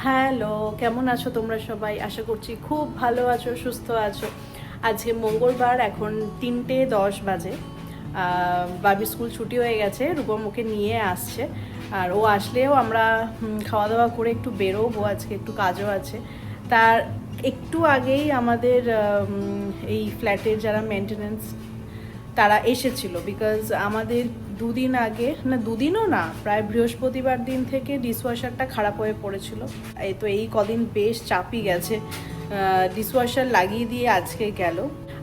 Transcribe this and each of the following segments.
Hello, কেমন আছো তোমরা সবাই? আশা করছি খুব ভালো আছো, সুস্থ আছো। আজকে মঙ্গলবার, এখন 3:10 বাজে। বাবির স্কুল ছুটি হয়ে গেছে, রূপম ওকে নিয়ে আসছে। আর ও আসলেও আমরা খাওয়া দাওয়া করে একটু বেরোবো, আজকে একটু কাজও আছে। তার একটু আগেই আমাদের এই ফ্ল্যাটের যারা মেনটেনেন্স তারা এসেছিল, বিকজ আমাদের দুদিন আগে, না দুদিনও না, প্রায় বৃহস্পতিবার দিন থেকে ডিশওয়াশারটা খারাপ হয়ে পড়েছিল। তো এই কদিন বেশ চাপই গেছে, ডিশওয়াশার লাগিয়ে দিয়ে আজকে গেল।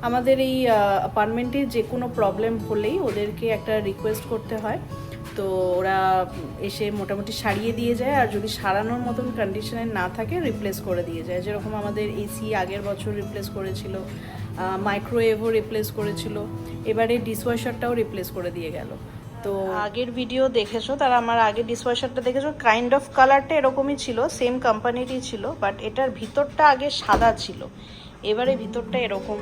আমাদের এই অ্যাপার্টমেন্টে যে কোনো প্রবলেম হলেই ওদেরকে একটা রিকোয়েস্ট করতে হয়, তো ওরা এসে মোটামুটি সারিয়ে দিয়ে যায়, আর যদি সারানোর মতন কন্ডিশনে না থাকে রিপ্লেস করে দিয়ে যায়। যেরকম আমাদের এসি আগের বছর রিপ্লেস করেছিল, মাইক্রোওয়েভও রিপ্লেস করেছিল, এবারে ডিশওয়াশারটাও রিপ্লেস করে দিয়ে গেল। তো আগের ভিডিও দেখেছো, তারা আমার আগের ডিশওয়াশারটা দেখেছো, কাইন্ড অফ কালারটা এরকমই ছিল, সেম কোম্পানিরই ছিল, বাট এটার ভিতরটা আগে সাদা ছিল, এবারে ভিতরটা এরকম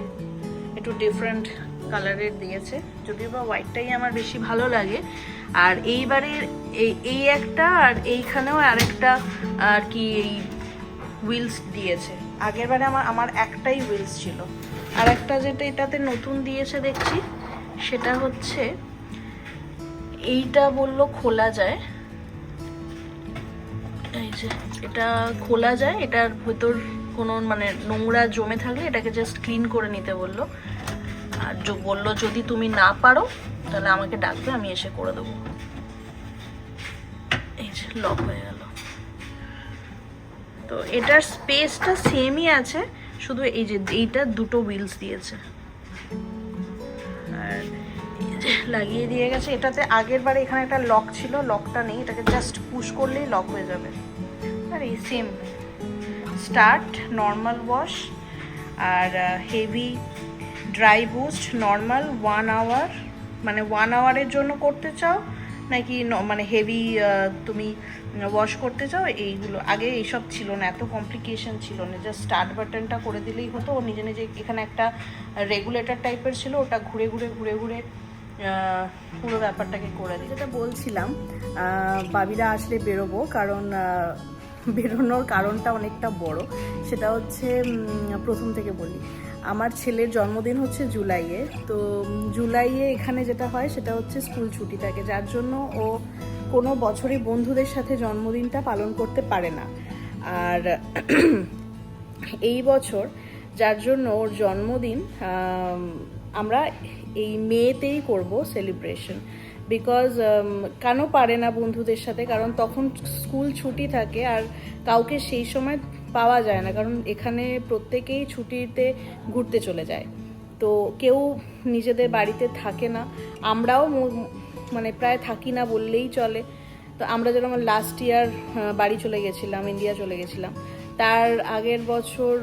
একটু ডিফারেন্ট কালারের দিয়েছে, যদিও বা হোয়াইটটাই আমার বেশি ভালো লাগে। আর এইবারের এই একটা, আর এইখানেও আরেকটা আর কি এই হুইলস দিয়েছে। আগের বারে আমার একটাই হুইলস ছিল, আর একটা যেটা এটাতে নতুন দিয়েছে দেখছি, সেটা হচ্ছে এইটা বললো খোলা যায়, এই যে এটা খোলা যায়, এটার ভেতর কোনো মানে নোংরা জমে থাকলে এটাকে জাস্ট ক্লিন করে নিতে বললো। আর বললো যদি তুমি না পারো তাহলে আমাকে ডাকবে, আমি এসে করে দেবো। এই যে লক হয়ে গেল। তো এটার স্পেসটা সেমই আছে, শুধু এই যে এইটা দুটো হুইলস দিয়েছে আর লাগিয়ে দিয়ে গেছে। এটাতে আগের বারে এখানে একটা লক ছিল, লকটা নেই, এটাকে জাস্ট পুশ করলেই লক হয়ে যাবে। আর এই সেম স্টার্ট, নর্মাল ওয়াশ, আর heavy dry boost normal 1 hour, মানে 1 আওয়ারের জন্য করতে চাও নাকি মানে হেভি তুমি ওয়াশ করতে চাও, এইগুলো আগে এইসব ছিল না, এত কমপ্লিকেশন ছিল না, জাস্ট স্টার্ট বাটনটা করে দিলেই হতো। ও নিজে নিজে এখানে একটা রেগুলেটর টাইপের ছিল, ওটা ঘুরে ঘুরে ঘুরে ঘুরে পুরো ব্যাপারটাকে করে দিই। যেটা বলছিলাম, বাবিরা আসলে বেরোবো, কারণ বেরোনোর কারণটা অনেকটা বড়। সেটা হচ্ছে, প্রথম থেকে বলি, আমার ছেলের জন্মদিন হচ্ছে জুলাইয়ে। তো জুলাইয়ে এখানে যেটা হয় সেটা হচ্ছে স্কুল ছুটি থাকে, যার জন্য ও কোনো বছরই বন্ধুদের সাথে জন্মদিনটা পালন করতে পারে না। আর এই বছর যার জন্য ওর জন্মদিন আমরা এই মেতেই করব সেলিব্রেশন, বিকজ কেন পারে না বন্ধুদের সাথে, কারণ তখন স্কুল ছুটি থাকে আর কাউকে সেই সময় পাওয়া যায় না, কারণ এখানে প্রত্যেকেই ছুটিতে ঘুরতে চলে যায়, তো কেউ নিজেদের বাড়িতে থাকে না। আমরাও মানে প্রায় থাকি না বললেই চলে। তো আমরা যেরকম লাস্ট ইয়ার বাড়ি চলে গেছিলাম, ইন্ডিয়া চলে গেছিলাম, তার আগের বছর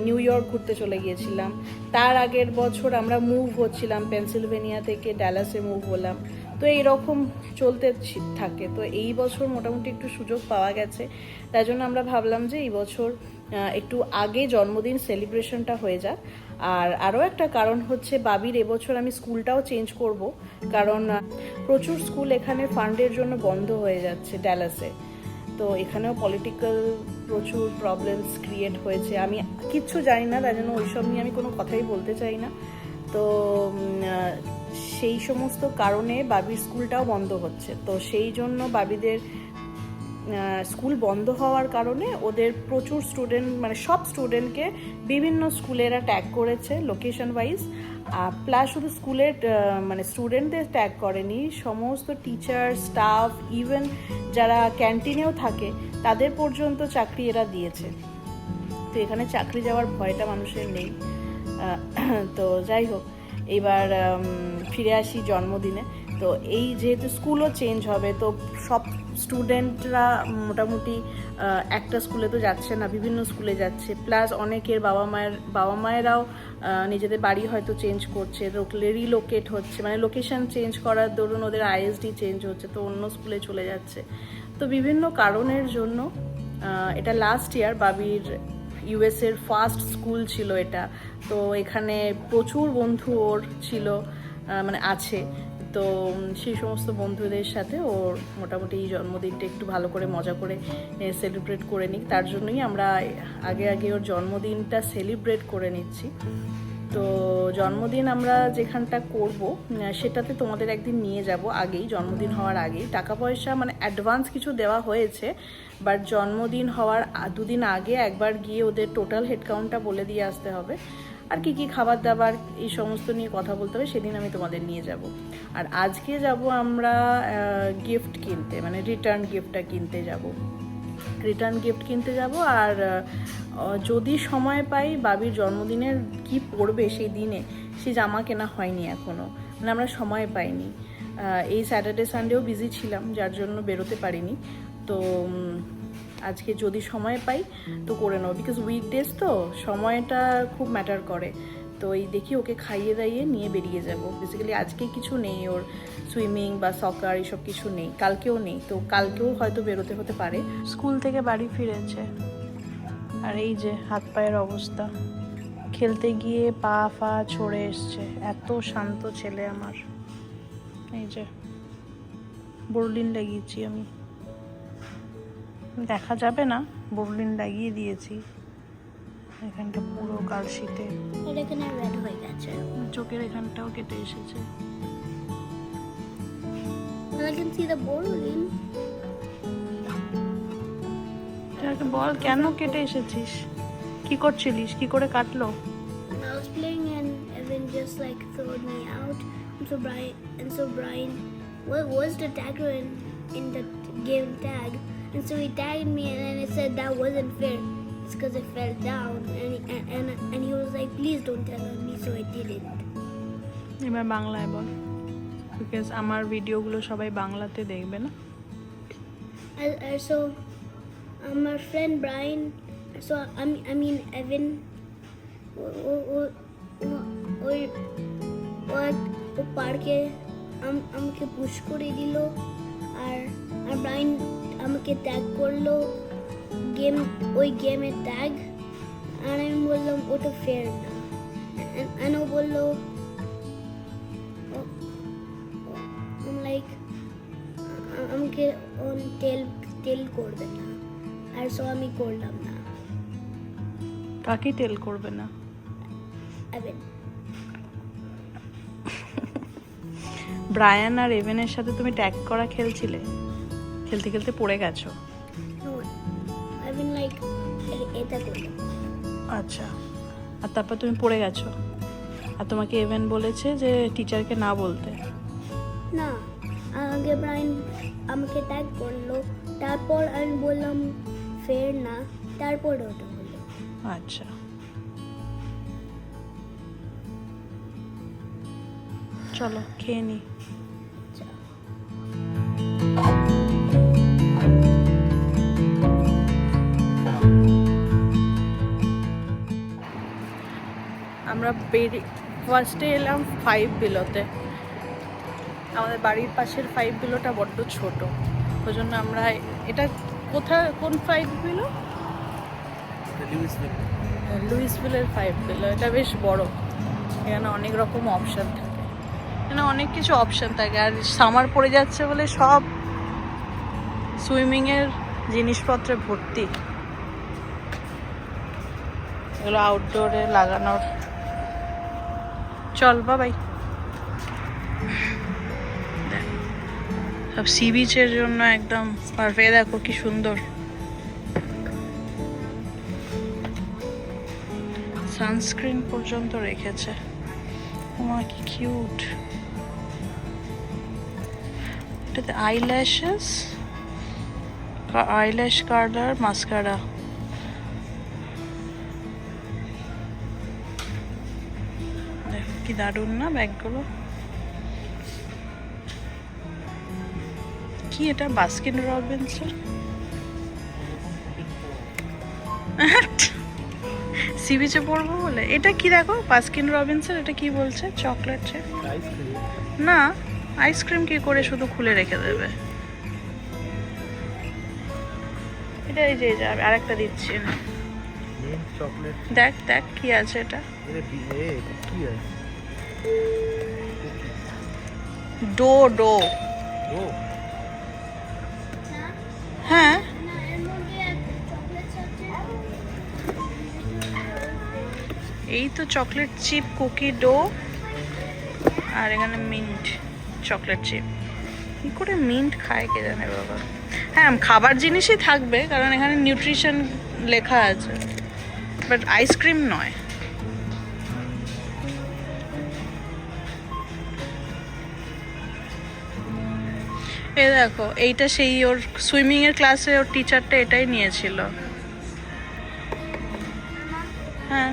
নিউ ইয়র্ক ঘুরতে চলে গিয়েছিলাম, তার আগের বছর আমরা মুভ হচ্ছিলাম পেনসিলভেনিয়া থেকে ডালাসে মুভ হলাম। তো এইরকম চলতে থাকে। তো এই বছর মোটামুটি একটু সুযোগ পাওয়া গেছে, তাই জন্য আমরা ভাবলাম যে এই বছর একটু আগে জন্মদিন সেলিব্রেশনটা হয়ে যাক। আর আরও একটা কারণ হচ্ছে, বাবির এবছর আমি স্কুলটাও চেঞ্জ করব, কারণ প্রচুর স্কুল এখানে ফান্ডের জন্য বন্ধ হয়ে যাচ্ছে ড্যালাসে। তো এখানেও পলিটিক্যাল প্রচুর প্রবলেমস ক্রিয়েট হয়েছে, আমি কিচ্ছু জানি না, তাই জন্য ওইসব নিয়ে আমি কোনো কথাই বলতে চাই না। তো সেই সমস্ত কারণে বাবির স্কুলটাও বন্ধ হচ্ছে। তো সেই জন্য বাবিদের স্কুল বন্ধ হওয়ার কারণে ওদের প্রচুর স্টুডেন্ট, মানে সব স্টুডেন্টকে বিভিন্ন স্কুলেরা ট্যাগ করেছে লোকেশন ওয়াইজ। প্লাস শুধু স্কুলের মানে স্টুডেন্টদের ট্যাগ করেনি, সমস্ত টিচার, স্টাফ, ইভেন যারা ক্যান্টিনেও থাকে তাদের পর্যন্ত চাকরি এরা দিয়েছে। তো এখানে চাকরি যাওয়ার ভয়টা মানুষের নেই। তো যাই হোক, এবার ফিরে আসি জন্মদিনে। তো এই যেহেতু স্কুলও চেঞ্জ হবে, তো সব স্টুডেন্টরা মোটামুটি একটা স্কুলে তো যাচ্ছে না, বিভিন্ন স্কুলে যাচ্ছে। প্লাস অনেকের বাবা মায়েরাও নিজেদের বাড়ি হয়তো চেঞ্জ করছে, রিলোকেট হচ্ছে, মানে লোকেশন চেঞ্জ করার দরুন ওদের আইএসডি চেঞ্জ হচ্ছে, তো অন্য স্কুলে চলে যাচ্ছে। তো বিভিন্ন কারণের জন্য এটা লাস্ট ইয়ার বাবির ইউএসের ফার্স্ট স্কুল ছিল এটা। তো এখানে প্রচুর বন্ধু ওর ছিল, মানে আছে। তো সেই সমস্ত বন্ধুদের সাথে ওর মোটামুটি এই জন্মদিনটা একটু ভালো করে মজা করে সেলিব্রেট করে নিই, তার জন্যই আমরা আগে ওর জন্মদিনটা সেলিব্রেট করে নিচ্ছি। তো জন্মদিন আমরা যেখানটা করব সেটাতে তোমাদের একদিন নিয়ে যাব, আগেই জন্মদিন হওয়ার আগেই। টাকা পয়সা মানে অ্যাডভান্স কিছু দেওয়া হয়েছে, বাট জন্মদিন হওয়ার 2 দিন আগে একবার গিয়ে ওদের টোটাল হেডকাউন্টটা বলে দিয়ে আসতে হবে, আর কি কি খাবার দাবার এই সমস্ত নিয়ে কথা বলতে হবে, সেদিন আমি তোমাদের নিয়ে যাব। আর আজকে যাব আমরা গিফট কিনতে, মানে রিটার্ন গিফটটা কিনতে যাব, রিটার্ন গিফট কিনতে যাব। আর যদি সময় পাই বাবির জন্মদিনের কি পরবে সেই দিনে, সেই জামা কেনা হয়নি এখনও, মানে আমরা সময় পাইনি। এই স্যাটারডে সানডেও বিজি ছিলাম, যার জন্য বেরোতে পারিনি। তো আজকে যদি সময় পাই তো করে নেবো, বিকজ উইকডেজ তো সময়টা খুব ম্যাটার করে। তো এই দেখি ওকে খাইয়ে দাইয়ে নিয়ে বেরিয়ে যাব। বেসিক্যালি আজকে কিছু নেই, ওর সুইমিং বা সকার এসব কিছু নেই, কালকেও নেই, তো কালকেও হয়তো বেরোতে হতে পারে। স্কুল থেকে বাড়ি ফিরেছে, আর এই যে হাত পায়ের অবস্থা, খেলতে গিয়ে পা ফা ছড়ে এসছে। এত শান্ত ছেলে আমার। এই যে বোরলিন লাগিয়েছি আমি, দেখা যাবে না, বোরলিন লাগিয়ে দিয়েছি এখানটা পুরো কালশিটে, এখানে রেড হয়ে গেছে, চোখের এখানটাও কেটে এসেছে। I can see the Borolin. বল কেন কেটে এসেছিস, কি করছিলিস, কি করে কাটলো? I was playing and Evan just like threw me out. And so Brian was the tagger in the game tag, and so he tagged me, and then it said that wasn't fair. It's because I fell down, and he was like, please don't tell on me, so I didn't. এবার বাংলায় বল, because আমার ভিডিওগুলো সবাই বাংলাতে দেখবে না। So my friend Brian, so I mean Evan, ও পার্কে আমাকে পুশ করে দিল, আর ব্রাইন আমাকে ট্যাগ করলো, ওই গেমের ট্যাগ। আর আমি বললাম ওটা ফেয়ার না, আর ও বললো লাইক আমাকে টেল করবে না, আর সো আমি করলাম না। কাকে টেল করবে না? এভেন। ব্রায়ান আর এভেনের সাথে তুমি ট্যাগ করা খেলছিলে, খেলতে খেলতে পড়ে গেছো? এভেন লাইক এটা করলো। আচ্ছা, আর তারপর তুমি পড়ে গেছো, আর তোমাকে এভেন বলেছে যে টিচারকে না বলতে? না, আগে ব্রাইন আমাকে ট্যাগ করলো, তারপর আমি বললাম ফেয়ার না, তারপর ওটা হলো। আচ্ছা, চলো খেয়ে নি। আমরা ফার্স্টে এলাম 5 বিলোতে। আমাদের বাড়ির পাশের 5 বিলোটা বড্ড ছোট, ওই জন্য আমরা এটা কোন 5 বিলো? লুইসভিলের 5 বিলো। এটা বেশ বড়, এখানে অনেক রকম অপশান থাকে, এখানে অনেক কিছু অপশান থাকে। আর সামার পড়ে যাচ্ছে বলে সব সুইমিংয়ের জিনিসপত্রে ভর্তি, এগুলো আউটডোরে লাগানোর। চল বাবাই, সব সি বিচের জন্য একদম পারফেক্ট। দেখো কি সুন্দর সানস্ক্রিন পর্যন্ত রেখেছে, ওমা কি কিউট। এটাতে আইল্যাশ কার্লার, মাস্কারা। দেখো কি দারুণ না ব্যাগগুলো। কি এটা বাস্কিন রবিনসের সি বিচে পড়বো বলে? এটা কি দেখো বাস্কিন রবিনসের, এটা কি বলছে? চকলেট না, আইসক্রিম কি করে শুধু খুলে রেখে দেবে? এটা এই যে আরেকটা দিচ্ছি না, দেখ দেখ কি আছে এটা। ডো ডো ও হ্যাঁ না এর মধ্যে চকলেট আছে এই তো চকলেট চিপ কুকি ডো আর এখানে মিন্ট চকলেট চিপ কি করে মিন্ট খায় কে জানে বাবা। হ্যাঁ খাবার জিনিসই থাকবে কারণ এখানে নিউট্রিশন লেখা আছে, বাট আইসক্রিম নয়। এই দেখো এইটা সেই ওর সুইমিং এর ক্লাসে ওর টিচারটা এটাই নিয়েছিল। হ্যাঁ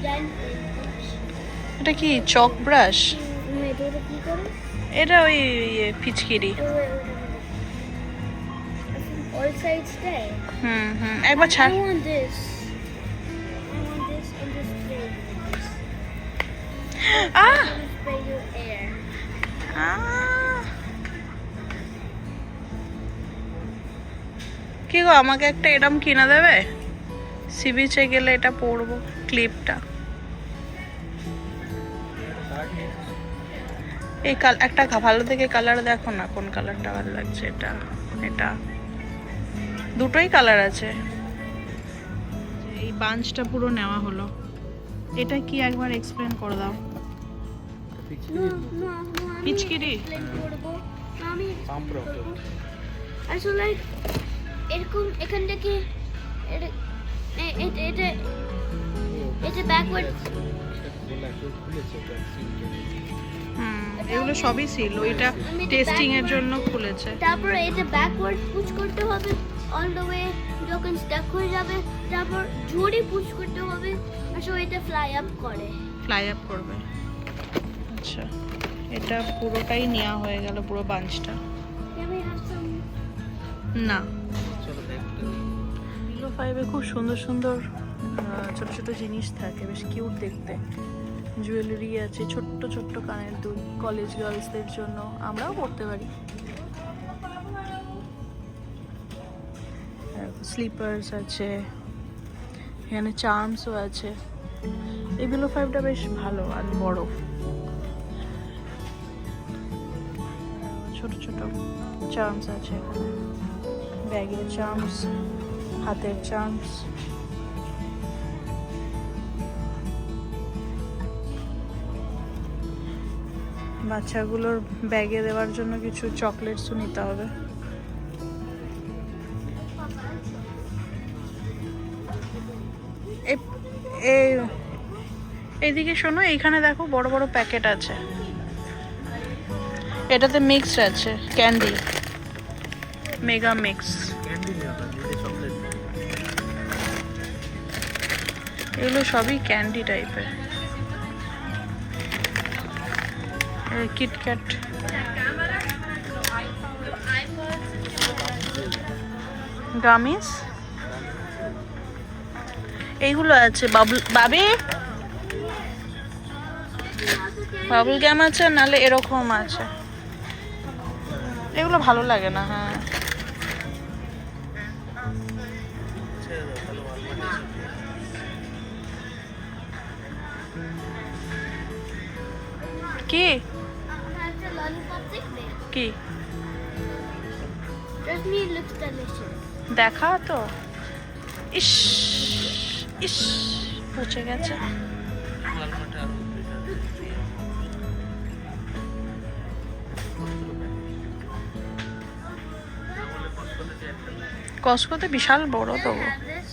জানেন এটা কি চক ব্রাশ? এটা কি করে এটা ওই পিচকিরি। all sides there হুম একবার ছাড়। I want this and this tray ah spray your air কি গো আমাকে একটা এরম কিনে দেবে? সি বিচে গেলে এটা পরবো ক্লিপটা। এই একটা ভালো দেখে কালার দেখো না, কোন কালারটা ভালো লাগছে। এটা এটা দুটোই কালার আছে। এই বাঞ্চটা পুরো নেওয়া হলো। এটা কি একবার এক্সপ্লেন করে দাও। no পিচকিরি explain করবো আমি পাম্প রকেট আসলে লাইক এরকম এখান থেকে এটা এটা ব্যাকওয়ার্ড এগুলো সবই ছিল, ওইটা টেস্টিং এর জন্য খুলেছে। তারপর এটা ব্যাকওয়ার্ড পুশ করতে হবে অল দ্য ওয়ে, যখন স্টাক হয়ে যাবে তারপর জোরে পুশ করতে হবে আসলে এটা ফ্লাই আপ করে। ফ্লাই আপ করবে। আচ্ছা এটা পুরোটাই নেওয়া হয়ে গেল, পুরো বাঞ্চটা। Can we have some? না চলো দেখতে বিলো ফাইভে খুব সুন্দর সুন্দর ছোট ছোট জিনিস থাকে, বেশ কিউট দেখতে। জুয়েলারি আছে, ছোট্ট ছোট্ট কানের দুল, কলেজ গার্লসদের জন্য, আমরাও পড়তে পারি। স্লিপার্স আছে, এখানে চার্মসও আছে। এই বিলো ফাইভটা বেশ ভালো আর বড়। ছোট ছোট চার্মস আছে এখানে, ব্যাগের চার্মস, হাতের চার্মস। বাচ্চাগুলোর ব্যাগে দেওয়ার জন্য কিছু চকলেটসও নিতে হবে। এইদিকে শোনো, এইখানে দেখো বড় বড় প্যাকেট আছে, এটাতে মিক্স আছে ক্যান্ডি, মেগা মিক্স। ক্যান্ডি নেওয়া চকলেট এগুলো সবই ক্যান্ডি টাইপের। কিটক্যাট, গামিস, এইগুলো আছে। বাবি বাবুল গ্যাম আছে, নাহলে এরকম আছে। এগুলো ভালো লাগে না। হ্যাঁ কি একটা ললিপপ দেখবে? কি Trust me, it looks delicious. দেখা তো। ইস ইস পচে গেছে। আলমাটা আরো কসকোতে বিশাল বড় তো। Have this.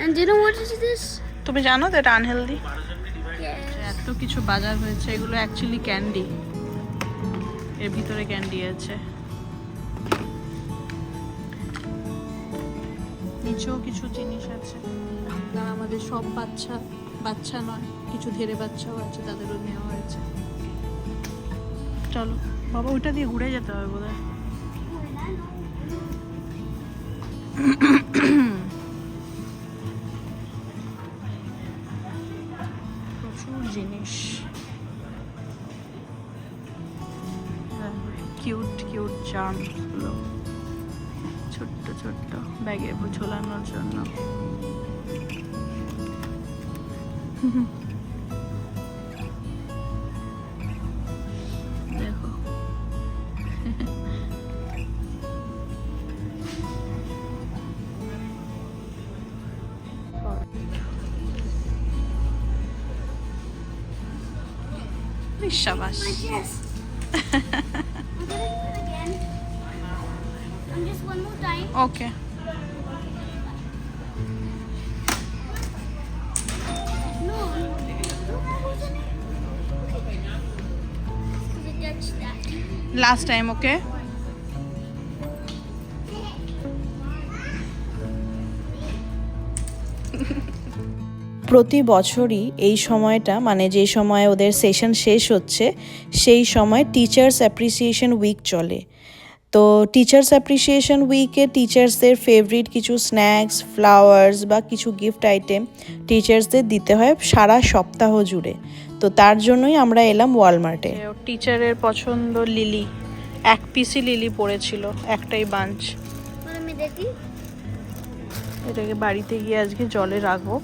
And do you know what is this? তুমি জানো তো এটা আনহেলদি। Yes. এত কিছু বাজার হয়েছে, এগুলো অ্যাকচুয়ালি ক্যান্ডি, এর ভিতরে ক্যান্ডি আছে। নিচেও কিছু জিনিস আছে, আর আমাদের সব বাচ্চা নয়, কিছু ধেরে বাচ্চাও আছে, তাদেরও নেওয়া হয়েছে। চলো বাবা, ওইটা দিয়ে ঘুরে যেতে হবে বোধহয়। প্রচুর জিনিস, কিউট কিউট চার্মগুলো, ছোট্ট ছোট্ট ব্যাগে ঝোলানোর জন্য। শাবাশ। Yes. I'm gonna do it again. And just one more time. Okay, No. Because it touched that. Last time. Okay, প্রতি বছরই এই সময়টা মানে যে সময় ওদের সেশন শেষ হচ্ছে সেই সময় টিচার্স অ্যাপ্রিসিয়েশন উইক চলে। তো টিচার্স অ্যাপ্রিসিয়েশন উইকে টিচার্সদের ফেভারিট কিছু স্ন্যাক্স, ফ্লাওয়ার্স বা কিছু গিফট আইটেম টিচার্সদের দিতে হয় সারা সপ্তাহ জুড়ে। তো তার জন্যই আমরা এলাম ওয়ালমার্টে। টিচারের পছন্দ লিলি, এক পিসি লিলি পড়েছিল, একটাই বাঞ্চ। বলো আমি দেখি। এটাকে বাড়িতে গিয়ে আজকে জলে রাখবো।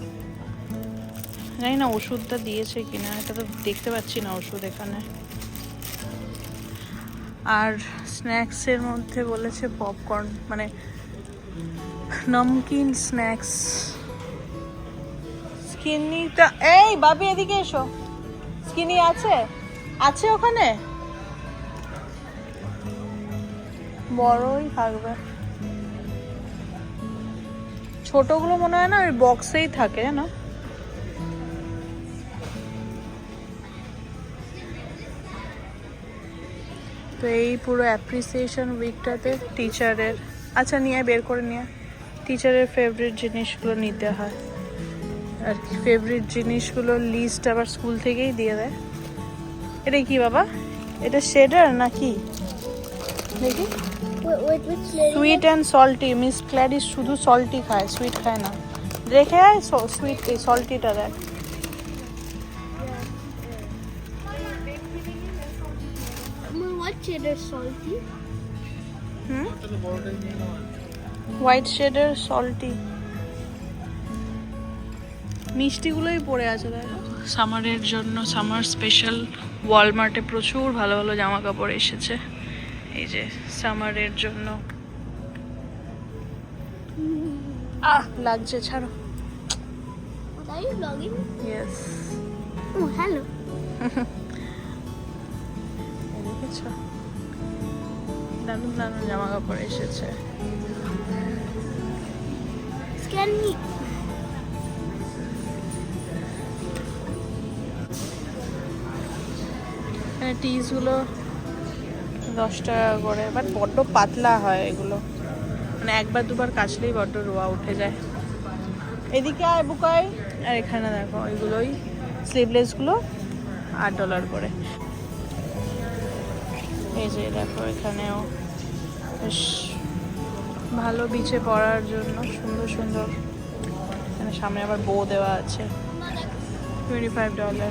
জানি না ওষুধটা দিয়েছে কিনা, এটা তো দেখতে পাচ্ছি না ওষুধ এখানে। আর স্ন্যাক্সের মধ্যে বলেছে পপকর্ন, মানে নমকিন স্ন্যাক্স। স্কিনিটা, এই বাবি এদিকে এসো। স্কিনি আছে, আছে ওখানে, বড়ই থাকবে। ছোটগুলো মনে হয় না ওই বক্সেই থাকে, জানো। তো এই পুরো অ্যাপ্রিসিয়েশন উইকটাতে টিচারের, আচ্ছা নিয়ে বের করে নিয়ে, টিচারের ফেভারিট জিনিসগুলো নিতে হয়। আর ফেভারিট জিনিসগুলোর লিস্ট আবার স্কুল থেকেই দিয়ে দেয়। এটা কি বাবা? এটা শেডার নাকি? দেখি। Wait, which lady? Sweet and salty. Miss Clarice শুধু সল্টি খায়, সুইট খায় না। রেখে আয় সুইট, এই সল্টিটা দেখ। What shade is salty? হুম, তাহলে বড়টাই নিয়ে নাও। হোয়াইট শেডের সল্টি। মিষ্টিগুলোই পড়ে আছে দেখো। সামারের জন্য সামার স্পেশাল ওয়ালমার্টে প্রচুর ভালো ভালো জামা কাপড় এসেছে। এই যে সামারের জন্য। লাগছে, ছাড়ো। What are you vlogging? Yes, Oh, hello. দেখেছো, দারুণ দারুণ জামা কাপড় এসেছে। Scan me. টিসগুলো 10 টাকা করে, বাট বড্ড পাতলা হয় এগুলো, মানে একবার দুবার কাচলেই বড্ড রোয়া উঠে যায়। এদিকে আয় বুকাই। আর এখানে দেখো এগুলোই স্লিভলেসগুলো $8 করে। এই যে দেখো এখানেও বেশ ভালো বিচে পড়ার জন্য সুন্দর সুন্দর, এখানে সামনে আবার বো দেওয়া আছে, $25।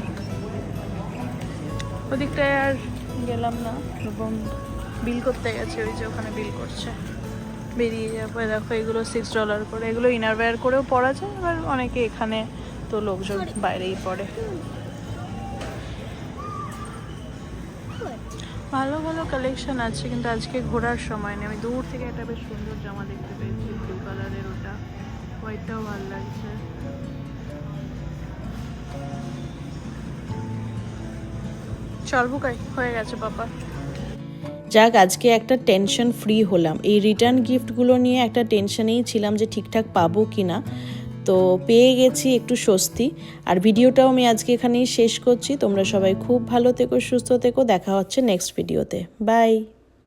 ওদিকটায় আর গেলাম না, এবং বিল করতে গেছে, ওই যে ওখানে বিল করছে, বেরিয়ে যাবো। দেখো এগুলো $6 করে, এগুলো ইনারওয়্যার করেও পরা যায়, এবার অনেকে এখানে তো লোকজন বাইরেই পড়ে। ভালো ভালো কালেকশন আছে, কিন্তু আজকে ঘোরার সময় নেই। আমি দূর থেকে একটা বেশ সুন্দর জামা দেখতে পেয়েছি, ব্লু কালারের, ওটা হোয়াইটটাও ভালো লাগছে। চল বুকাই, হয়ে গেছে পাপা। যাক, আজকে একটা টেনশন ফ্রি হলাম। এই রিটার্ন গিফটগুলো নিয়ে একটা টেনশনেই ছিলাম যে ঠিকঠাক পাবো কি না। তো পেয়ে গেছি, একটু স্বস্তি। আর ভিডিওটাও আমি আজকে এখানেই শেষ করছি। তোমরা সবাই খুব ভালো থেকো, সুস্থ থেকো। দেখা হচ্ছে নেক্সট ভিডিওতে। বাই।